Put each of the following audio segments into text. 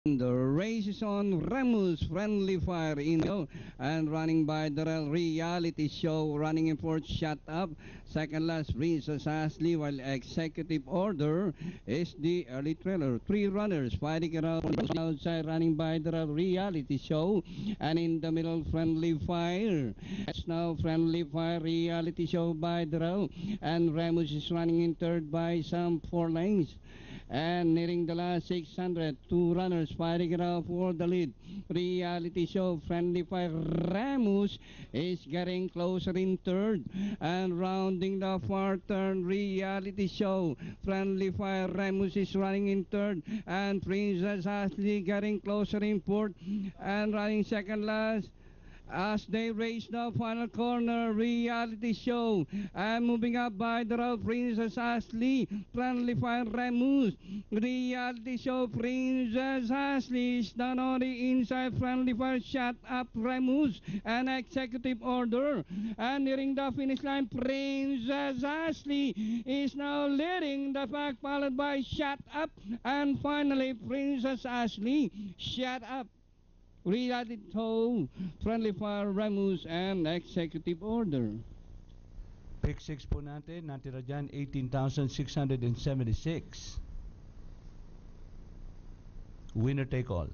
The race is on. Remus Friendly Fire in and running by the Reality Show, running in fourth. Shut Up. Second last, Princess Ashley, while Executive Order is the early trailer. Three runners fighting around outside, running by the Reality Show, and in the middle, Friendly Fire. It's now Friendly Fire Reality Show by the and Remus is running in third by some 4 lengths, and nearing the last 600. Two runners fighting it out for the lead. Reality Show, Friendly Fire. Remus is getting closer in third, and rounding the far turn, Reality Show, Friendly Fire. Remus is running in third, and Princess Ashley getting closer in fourth, and running second last as they race the final corner. Reality Show and moving up by the road, Princess Ashley, Friendly Fire. Remus. Reality Show, Princess Ashley is done on the inside. Friendly Fire. Shut Up, Remus, and Executive Order, and nearing the finish line, Princess Ashley is now leading the pack, followed by Shut Up, and finally Princess Ashley. Shut Up, Reality Show, Friendly Fire, Remus, and Executive Order. Pick 6 po natin, natira dyan 18,676. Winner take all.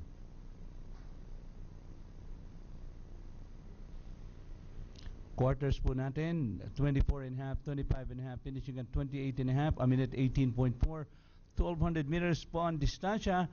Quarters po natin, 24 and a half, 25 and a half, finishing at 28 and a half, a minute 18.4, 1,200 meters po ang distansya.